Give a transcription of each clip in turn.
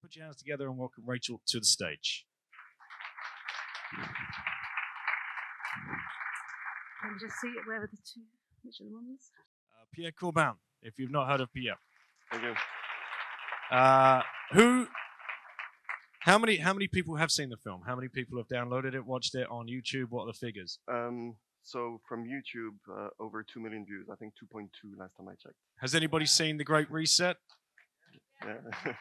Put your hands together and welcome Rachel to the stage. Let me just see where are the two, which are the ones? Pierre Corbin, if you've not heard of Pierre. Thank you. How many people have seen the film? How many people have downloaded it, watched it on YouTube? What are the figures? So from YouTube, over 2 million views. I think 2.2 last time I checked. Has anybody seen The Great Reset? Yeah. Nice.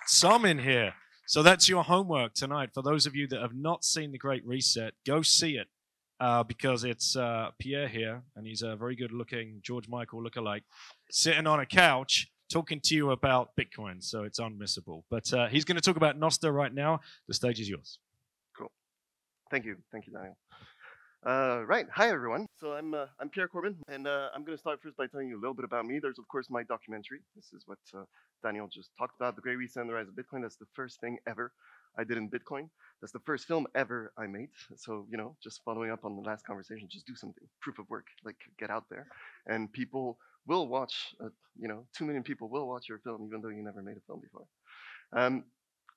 Some in here. So that's your homework tonight. For those of you that have not seen The Great Reset, go see it because it's Pierre here, and he's a very good-looking George Michael lookalike, sitting on a couch talking to you about Bitcoin. So it's unmissable. But he's going to talk about Nostr right now. The stage is yours. Cool. Thank you, Daniel. Right. Hi, everyone. So I'm Pierre Corbin, and I'm going to start first by telling you a little bit about me. There's, of course, my documentary. This is what Daniel just talked about, The Great Reset and the Rise of Bitcoin. That's the first thing ever I did in Bitcoin. That's the first film ever I made. So, you know, just following up on the last conversation, just do something. Proof of work. Like, get out there. And people will watch, 2 million people will watch your film, even though you never made a film before.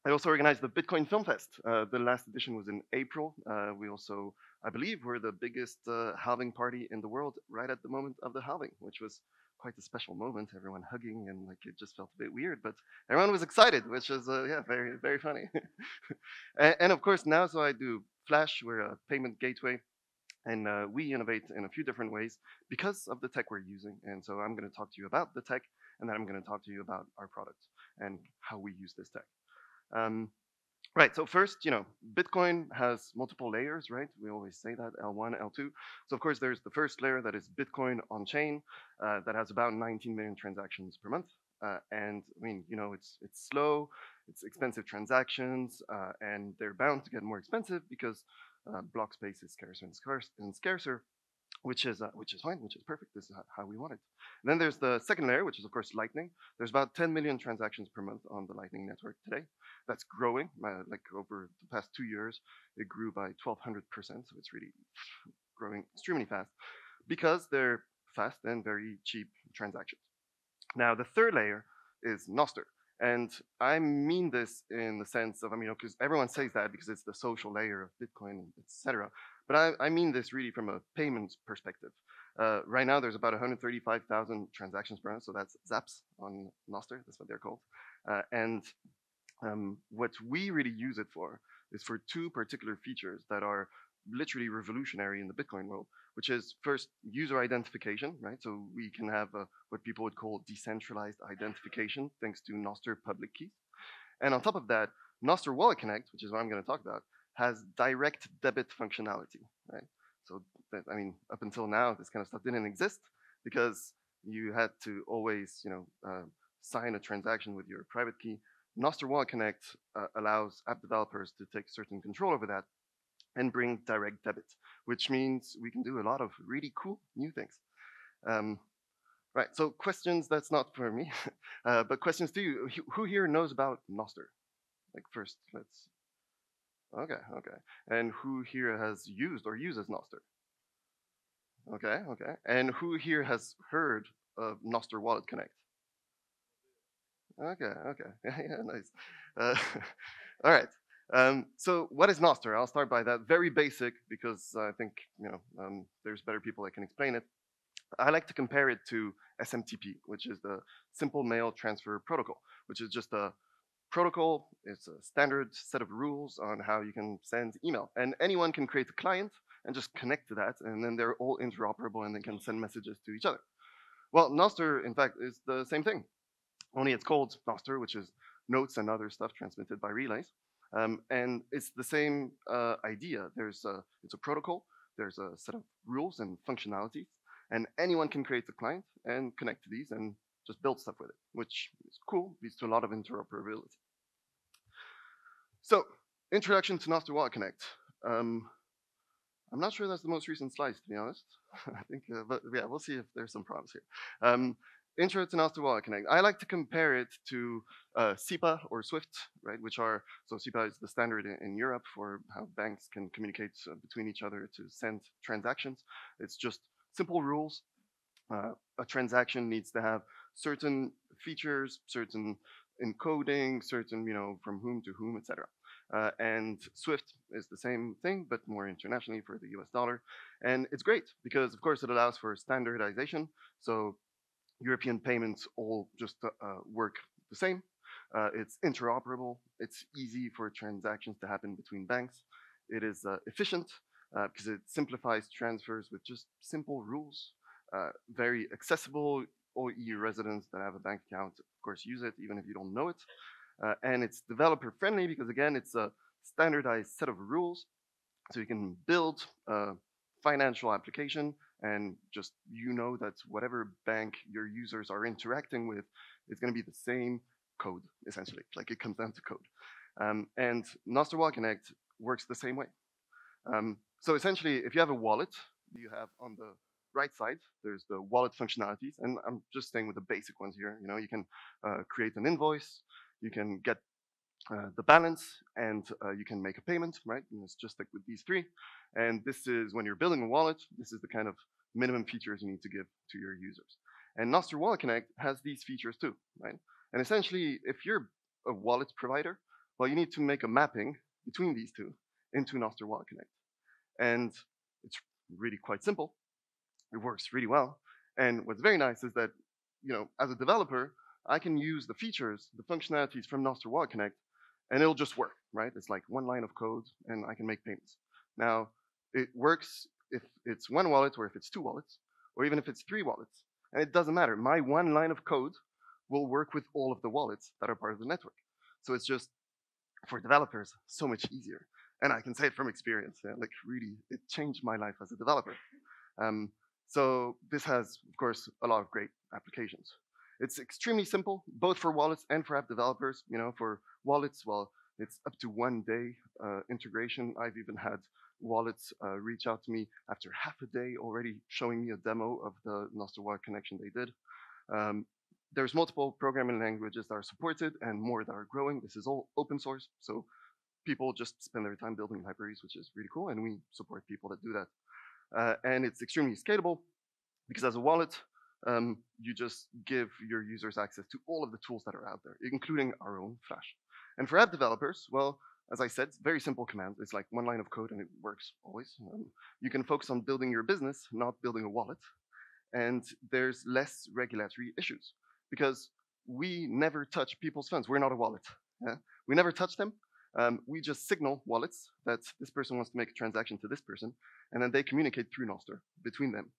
I also organized the Bitcoin Film Fest. The last edition was in April. We also, I believe, we're the biggest halving party in the world right at the moment of the halving, which was quite a special moment. Everyone hugging and like it just felt a bit weird, but everyone was excited, which is very, very funny. and of course now, so I do Flash. We're a payment gateway, and we innovate in a few different ways because of the tech we're using. And so I'm going to talk to you about the tech, and then I'm going to talk to you about our product and how we use this tech. Right, so first, Bitcoin has multiple layers, right? We always say that, L1, L2. So of course, there's the first layer that is Bitcoin on chain, that has about 19 million transactions per month. And I mean, it's slow, it's expensive transactions, and they're bound to get more expensive because block space is scarcer and scarcer. Which is fine, which is perfect. This is how we want it. And then there's the second layer, which is of course Lightning. There's about 10 million transactions per month on the Lightning network today. That's growing. Like over the past 2 years, it grew by 1,200%. So it's really growing extremely fast because they're fast and very cheap transactions. Now the third layer is Nostr. And I mean this in the sense of, because everyone says that because it's the social layer of Bitcoin, etc. But I mean this really from a payments perspective. Right now, there's about 135,000 transactions per month, so that's zaps on Nostr. That's what they're called. What we really use it for is for two particular features that are literally revolutionary in the Bitcoin world, which is first user identification, right? So we can have what people would call decentralized identification thanks to Nostr public keys. And on top of that, Nostr Wallet Connect, which is what I'm going to talk about, has direct debit functionality, right? So that, up until now, this kind of stuff didn't exist because you had to always, sign a transaction with your private key. Nostr Wallet Connect allows app developers to take certain control over that and bring direct debit, which means we can do a lot of really cool new things. Right, so questions, that's not for me, but questions to you. Who here knows about Nostr? Like first, let's, okay. And who here has used or uses Nostr? Okay. And who here has heard of Nostr Wallet Connect? Okay, yeah, nice. All right. So what is Nostr? I'll start by that. Very basic because I think there's better people that can explain it. I like to compare it to SMTP, which is the Simple Mail Transfer Protocol, which is just a protocol. It's a standard set of rules on how you can send email, and anyone can create a client and just connect to that, and then they're all interoperable and they can send messages to each other. Well, Nostr, in fact, is the same thing, only it's called Nostr, which is notes and other stuff transmitted by relays. And it's the same idea. It's a protocol. There's a set of rules and functionalities, and anyone can create a client and connect to these and just build stuff with it, which is cool, leads to a lot of interoperability. So, introduction to Nostr Wallet Connect. I'm not sure that's the most recent slides, to be honest. I think, but yeah, we'll see if there's some problems here. Intro to Nostr Wallet Connect. I like to compare it to SEPA or SWIFT, right? So SEPA is the standard in Europe for how banks can communicate between each other to send transactions. It's just simple rules. A transaction needs to have certain features, certain encoding certain, from whom to whom, etc. And Swift is the same thing, but more internationally for the US dollar. And it's great because, of course, it allows for standardization. So European payments all just work the same. It's interoperable. It's easy for transactions to happen between banks. It is efficient because it simplifies transfers with just simple rules. Very accessible. All EU residents that have a bank account, of course, use it, even if you don't know it. And it's developer friendly because, again, it's a standardized set of rules. So you can build a financial application and just that whatever bank your users are interacting with is going to be the same code, essentially. Like, it comes down to code. And Nostr Wallet Connect works the same way. So essentially, if you have a wallet, you have on the right side, there's the wallet functionalities, and I'm just staying with the basic ones here. You can create an invoice, you can get the balance, and you can make a payment, right? And it's just like with these three. And this is when you're building a wallet, this is the kind of minimum features you need to give to your users. And Nostr Wallet Connect has these features too, right? And essentially, if you're a wallet provider, well, you need to make a mapping between these two into Nostr Wallet Connect. And it's really quite simple. It works really well. And what's very nice is that, as a developer, I can use the features, the functionalities from Nostr Wallet Connect, and it'll just work, right? It's like one line of code, and I can make payments. Now, it works if it's one wallet, or if it's two wallets, or even if it's three wallets. And it doesn't matter. My one line of code will work with all of the wallets that are part of the network. So it's just, for developers, so much easier. And I can say it from experience. Like, really, it changed my life as a developer. So this has, of course, a lot of great applications. It's extremely simple, both for wallets and for app developers. For wallets, well, it's up to 1 day integration. I've even had wallets reach out to me after half a day already, showing me a demo of the Nostr Wallet connection they did. There's multiple programming languages that are supported and more that are growing. This is all open source, so people just spend their time building libraries, which is really cool, and we support people that do that. And it's extremely scalable because as a wallet, you just give your users access to all of the tools that are out there, including our own Flash. And for app developers, well, as I said, very simple commands. It's like one line of code and it works always. You can focus on building your business, not building a wallet. And there's less regulatory issues because we never touch people's funds. We're not a wallet. Yeah? We never touch them. We just signal wallets that this person wants to make a transaction to this person, and then they communicate through Nostr between them.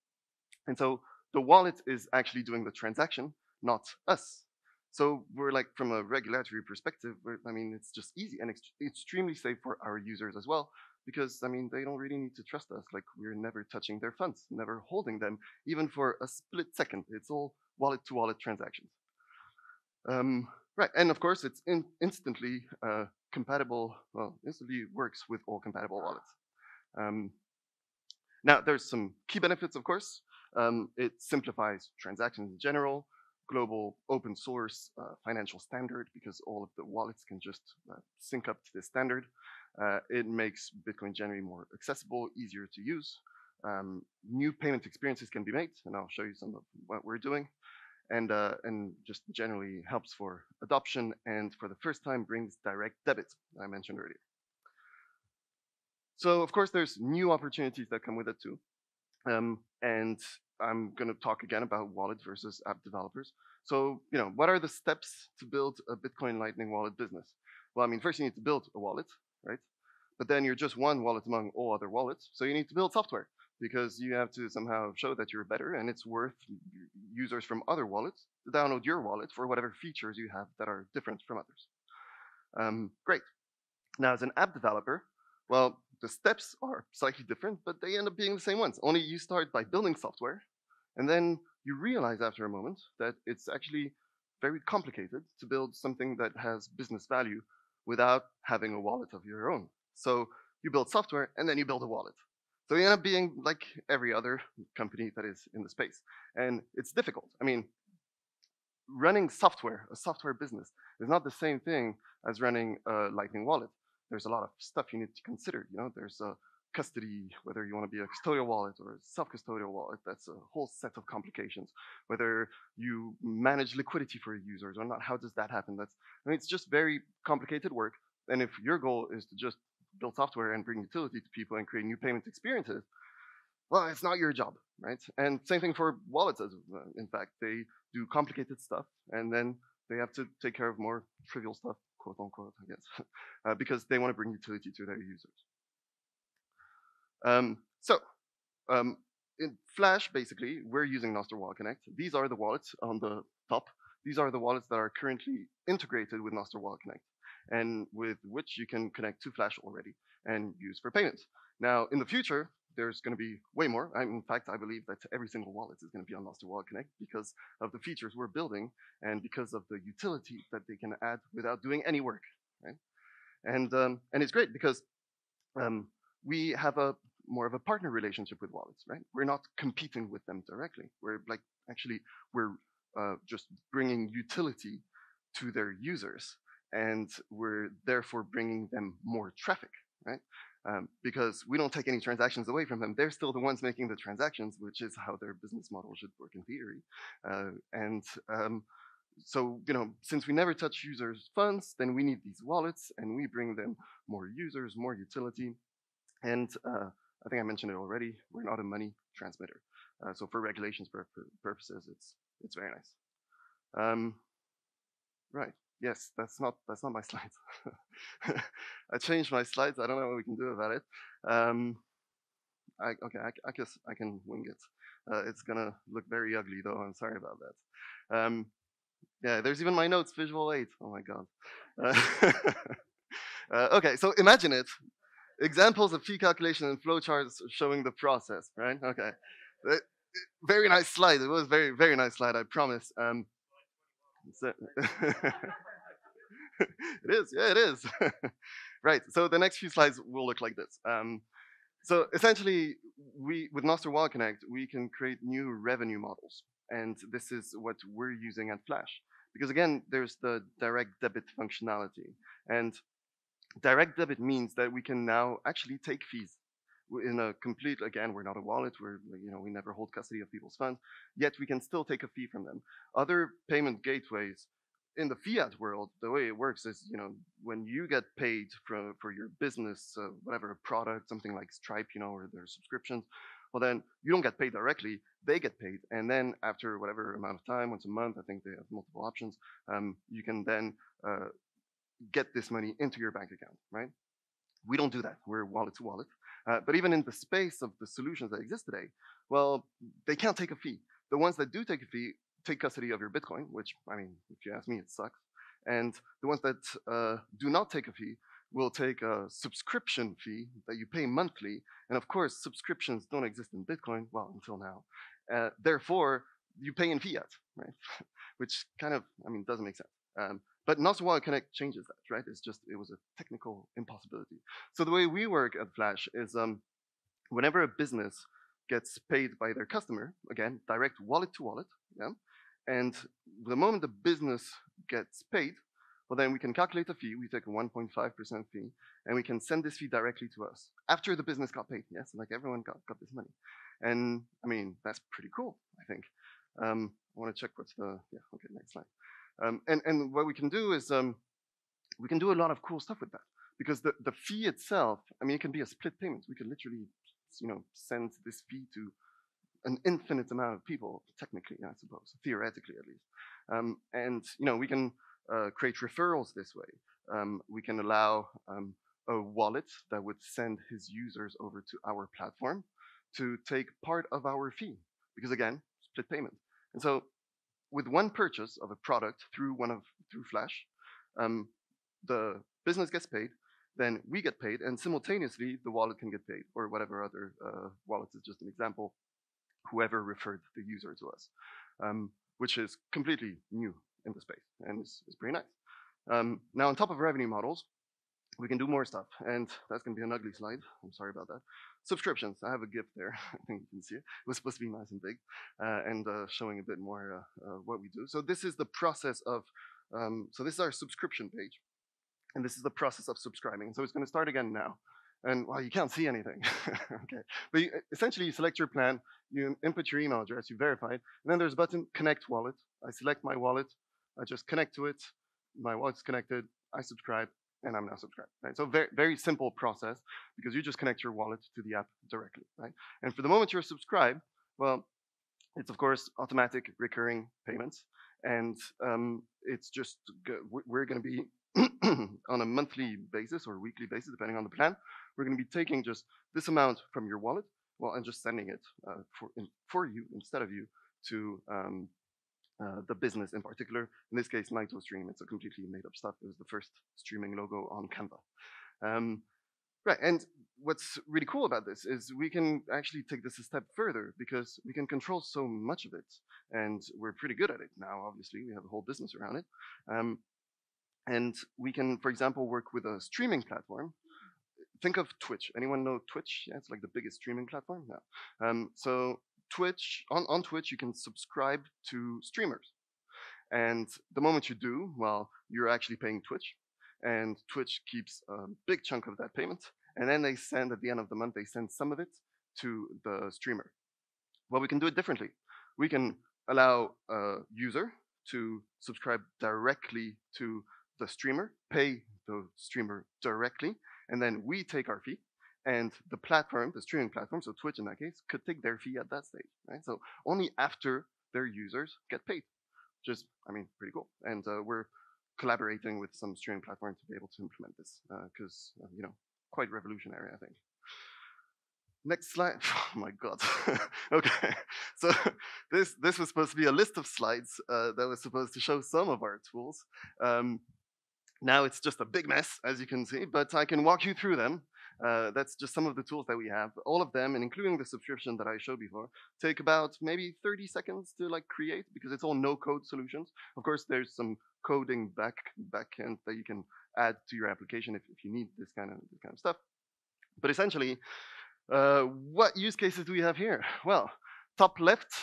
And so the wallet is actually doing the transaction, not us. So we're like, from a regulatory perspective, it's just easy and extremely safe for our users as well, because, they don't really need to trust us. Like, we're never touching their funds, never holding them, even for a split second. It's all wallet-to-wallet transactions. Right, and of course, it's instantly compatible, well, instantly works with all compatible wallets. Now, there's some key benefits, of course. It simplifies transactions in general, global open source financial standard, because all of the wallets can just sync up to this standard. It makes Bitcoin generally more accessible, easier to use. New payment experiences can be made, and I'll show you some of what we're doing. And just generally helps for adoption, and for the first time brings direct debit, I mentioned earlier. So of course there's new opportunities that come with it too. And I'm gonna talk again about wallet versus app developers. So, what are the steps to build a Bitcoin Lightning wallet business? Well, first you need to build a wallet, right? But then you're just one wallet among all other wallets, so you need to build software, because you have to somehow show that you're better, and it's worth users from other wallets to download your wallet for whatever features you have that are different from others. Great. Now, as an app developer, well, the steps are slightly different, but they end up being the same ones. Only you start by building software, and then you realize after a moment that it's actually very complicated to build something that has business value without having a wallet of your own. So you build software, and then you build a wallet. So you end up being like every other company that is in the space. And it's difficult. Running software, a software business, is not the same thing as running a Lightning wallet. There's a lot of stuff you need to consider. There's custody, whether you want to be a custodial wallet or a self-custodial wallet, that's a whole set of complications. Whether you manage liquidity for your users or not, how does that happen? It's just very complicated work. And if your goal is to just build software and bring utility to people and create new payment experiences, well, it's not your job, right? And same thing for wallets, in fact. They do complicated stuff, and then they have to take care of more trivial stuff, quote unquote, I guess, because they want to bring utility to their users. In Flash, basically, we're using Nostr Wallet Connect. These are the wallets on the top. These are the wallets that are currently integrated with Nostr Wallet Connect, and with which you can connect to Flash already and use for payments. Now, in the future, there's going to be way more. In fact, I believe that every single wallet is going to be on Nostr Wallet Connect because of the features we're building and because of the utility that they can add without doing any work, right? And it's great because we have more of a partner relationship with wallets, right? We're not competing with them directly. We're just bringing utility to their users, and we're therefore bringing them more traffic, right? Because we don't take any transactions away from them. They're still the ones making the transactions, which is how their business model should work in theory. So, since we never touch users' funds, then we need these wallets, and we bring them more users, more utility. And I think I mentioned it already, we're not a money transmitter. So for regulations purposes, it's very nice. Right. Yes, that's not my slides. I changed my slides. I don't know what we can do about it. I guess I can wing it. It's gonna look very ugly though. I'm sorry about that. Yeah, there's even my notes, visual 8. Oh my god. Okay, so imagine it. Examples of fee calculation and flowcharts showing the process, right? Okay. Very nice slide. It was very, very nice slide, I promise. It is, yeah, it is. Right, so the next few slides will look like this. So essentially, with Nostr Wallet Connect, we can create new revenue models. And this is what we're using at Flash. Because again, there's the direct debit functionality. And direct debit means that we can now actually take fees in a complete, again, we're not a wallet, we never hold custody of people's funds, yet we can still take a fee from them. Other payment gateways in the fiat world, the way it works is, when you get paid for your business, whatever, a product, something like Stripe, or their subscriptions, well then you don't get paid directly, they get paid. And then after whatever amount of time, once a month, I think they have multiple options, you can then get this money into your bank account, right? We don't do that, we're wallet to wallet. But even in the space of the solutions that exist today, well, they can't take a fee. The ones that do take a fee take custody of your Bitcoin, which, if you ask me, it sucks. And the ones that do not take a fee will take a subscription fee that you pay monthly. And of course, subscriptions don't exist in Bitcoin, well, until now. Therefore, you pay in fiat, right? Which kind of, doesn't make sense. But Nostr Wallet Connect changes that, right? It was a technical impossibility. So the way we work at Flash is whenever a business gets paid by their customer, again, direct wallet to wallet, yeah? And the moment the business gets paid, well then we can calculate a fee, we take a 1.5% fee, and we can send this fee directly to us after the business got paid, yes? Like everyone got this money. And that's pretty cool, I think. I wanna check what's the, yeah, okay, next slide. And what we can do is we can do a lot of cool stuff with that, because the fee itself, it can be a split payment. We could literally, send this fee to an infinite amount of people, technically, I suppose, theoretically at least. And we can create referrals this way. We can allow a wallet that would send his users over to our platform to take part of our fee, because again, split payment. And so with one purchase of a product through Flash, the business gets paid, then we get paid, and simultaneously the wallet can get paid, or whatever other wallet is just an example, whoever referred the user to us, which is completely new in the space, and it's pretty nice. Now on top of revenue models, we can do more stuff, and that's gonna be an ugly slide, I'm sorry about that. Subscriptions, I have a GIF there, I think you can see it. It was supposed to be nice and big, and showing a bit more what we do. So this is the process of, so this is our subscription page, and this is the process of subscribing. So it's gonna start again now. And well, you can't see anything. Okay, but essentially you select your plan, you input your email address, you verify it, and then there's a button, connect wallet. I select my wallet, I just connect to it, my wallet's connected, I subscribe, and I'm now subscribed, right? So very, very simple process, because you just connect your wallet to the app directly, right? And for the moment you're subscribed, well, it's of course automatic recurring payments, and it's just, we're gonna be on a monthly basis or weekly basis, depending on the plan, we're gonna be taking just this amount from your wallet, well, and just sending it for you, instead of you, to the business in particular. In this case, NitroStream. It's a completely made up stuff. It was the first streaming logo on Canva. Right, and what's really cool about this is we can actually take this a step further, because we can control so much of it, and we're pretty good at it now. Obviously, we have a whole business around it, and we can, for example, work with a streaming platform. Think of Twitch. Anyone know Twitch? Yeah, it's like the biggest streaming platform. Yeah. So Twitch, on Twitch, you can subscribe to streamers. And the moment you do, well, you're actually paying Twitch. And Twitch keeps a big chunk of that payment. And then they send, at the end of the month, they send some of it to the streamer. Well, we can do it differently. We can allow a user to subscribe directly to the streamer, pay the streamer directly, and then we take our fee. And the platform, the streaming platform, so Twitch in that case, could take their fee at that stage, right? So only after their users get paid, which is, I mean, pretty cool. And we're collaborating with some streaming platform to be able to implement this, because, you know, quite revolutionary, I think. Next slide. Oh my God. Okay, so this was supposed to be a list of slides that was supposed to show some of our tools. Now it's just a big mess, as you can see, but I can walk you through them. That's just some of the tools that we have. All of them, and including the subscription that I showed before, take about maybe 30 seconds to like create, because it's all no-code solutions. Of course, there's some coding backend that you can add to your application if you need this kind of stuff. But essentially, what use cases do we have here? Well, top left,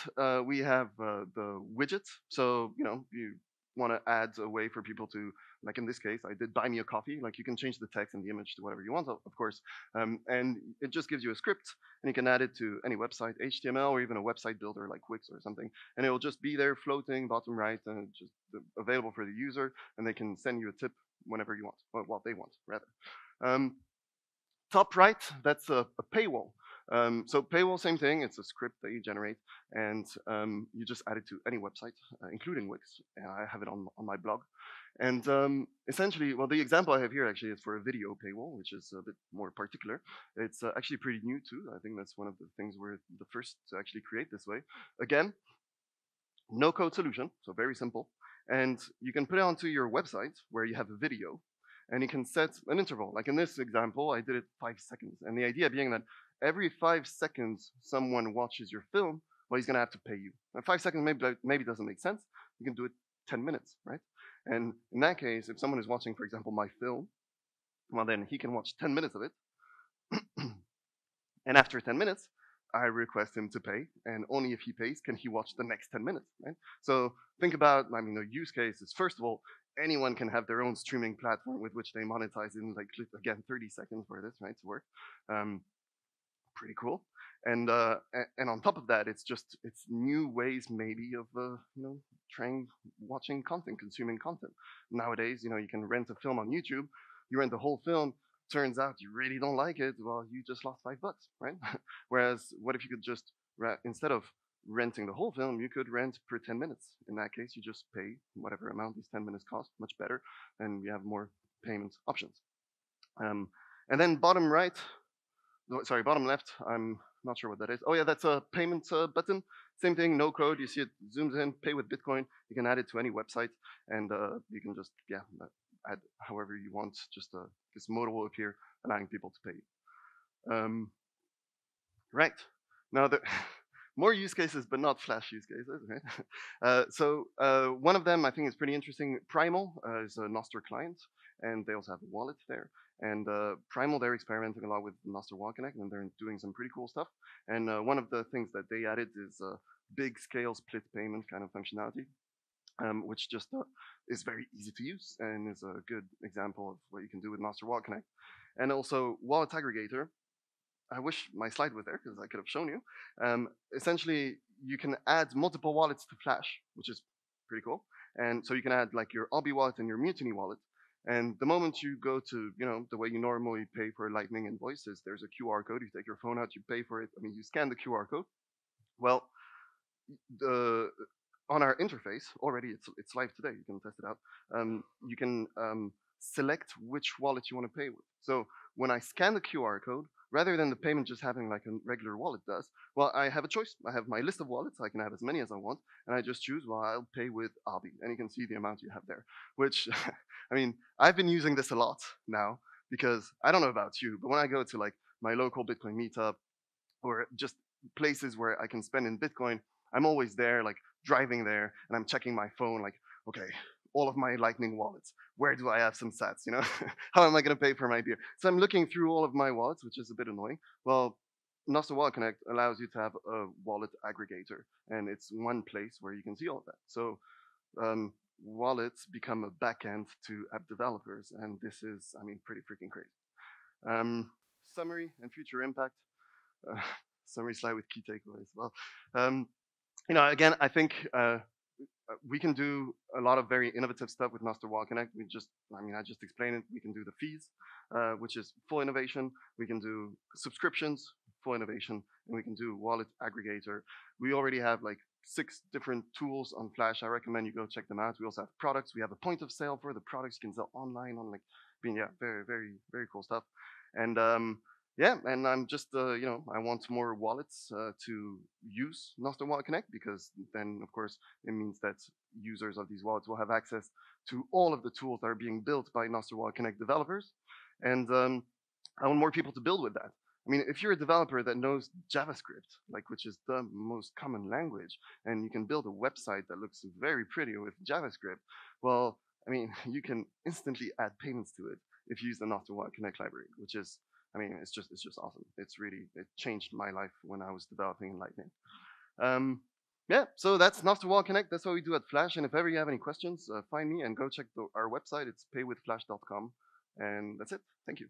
we have the widget. So, you know, you want to add a way for people to, like in this case, I did buy me a coffee. Like you can change the text and the image to whatever you want, of course. And it just gives you a script, and you can add it to any website, HTML, or even a website builder like Wix or something. And it will just be there floating bottom right, and just available for the user, and they can send you a tip whenever you want, or what they want, rather. Top right, that's a paywall. So paywall, same thing. It's a script that you generate, and you just add it to any website, including Wix. I have it on my blog. And essentially, well, the example I have here actually is for a video paywall, which is a bit more particular. It's actually pretty new too. I think that's one of the things we're the first to actually create this way. Again, no code solution, so very simple. And you can put it onto your website where you have a video, and you can set an interval. Like in this example, I did it 5 seconds. And the idea being that every 5 seconds someone watches your film, well, he's gonna have to pay you. Now 5 seconds maybe doesn't make sense. You can do it 10 minutes, right? And in that case, if someone is watching, for example, my film, well, then he can watch 10 minutes of it. And after 10 minutes, I request him to pay, and only if he pays can he watch the next 10 minutes, right? So think about, I mean, the use case is, first of all, anyone can have their own streaming platform with which they monetize in, like, again, 30 seconds for this, right, to work. Pretty cool. And on top of that, it's new ways maybe of, you know, watching content, consuming content. Nowadays, you know, you can rent a film on YouTube, you rent the whole film, turns out you really don't like it, well, you just lost $5, right? Whereas, what if you could just, instead of renting the whole film, you could rent per 10 minutes. In that case, you just pay whatever amount these 10 minutes cost, much better, and you have more payment options. And then bottom left, I'm not sure what that is. Oh yeah, that's a payment button. Same thing, no code. You see it zooms in, pay with Bitcoin. You can add it to any website, and you can just, yeah, add however you want. Just this modal will appear, allowing people to pay you. Right, now more use cases, but not Flash use cases. Right? So one of them I think is pretty interesting. Primal is a Nostr client, and they also have a wallet there. And Primal, they're experimenting a lot with Nostr Wallet Connect, and they're doing some pretty cool stuff. And one of the things that they added is big scale split payment kind of functionality. which just is very easy to use and is a good example of what you can do with Nostr Wallet Connect. And also Wallet Aggregator. I wish my slide was there because I could have shown you. Essentially, you can add multiple wallets to Flash, which is pretty cool. And so you can add like your Albi wallet and your Mutiny wallet. And the moment you go to, the way you normally pay for Lightning invoices, there's a QR code. You take your phone out, you pay for it. I mean, you scan the QR code. Well, on our interface already, it's live today. You can test it out. You can select which wallet you want to pay with. So when I scan the QR code, rather than the payment just happening like a regular wallet does, well, I have a choice. I have my list of wallets. I can have as many as I want, and I just choose, well, I'll pay with Albi, and you can see the amount you have there, which, I mean, I've been using this a lot now because I don't know about you, but when I go to like my local Bitcoin meetup or just places where I can spend in Bitcoin, I'm always there, like driving there, and I'm checking my phone, like, okay, all of my Lightning wallets. Where do I have some sats, How am I going to pay for my beer? So I'm looking through all of my wallets, which is a bit annoying. Well, Nostr Wallet Connect allows you to have a wallet aggregator, and it's one place where you can see all of that. So wallets become a backend to app developers, and this is, I mean, pretty freaking crazy. Summary and future impact. Summary slide with key takeaways. Well, again, I think we can do a lot of very innovative stuff with Nostr Wallet Connect. I just explained it. We can do the fees, which is full innovation. We can do subscriptions, full innovation, and we can do wallet aggregator. We already have like 6 different tools on Flash. I recommend you go check them out. We also have products. We have a point of sale for the products you can sell online on very, very, very cool stuff. And and I'm just, I want more wallets to use Nostr Wallet Connect, because then, of course, it means that users of these wallets will have access to all of the tools that are being built by Nostr Wallet Connect developers. And I want more people to build with that. I mean, if you're a developer that knows JavaScript, which is the most common language, and you can build a website that looks very pretty with JavaScript, well, I mean, you can instantly add payments to it if you use the Nostr Wallet Connect library, which is, I mean, it's just awesome. It changed my life when I was developing in Lightning. So that's Nostr Wallet Connect. That's what we do at Flash. And if ever you have any questions, find me and go check our website. It's paywithflash.com. And that's it. Thank you.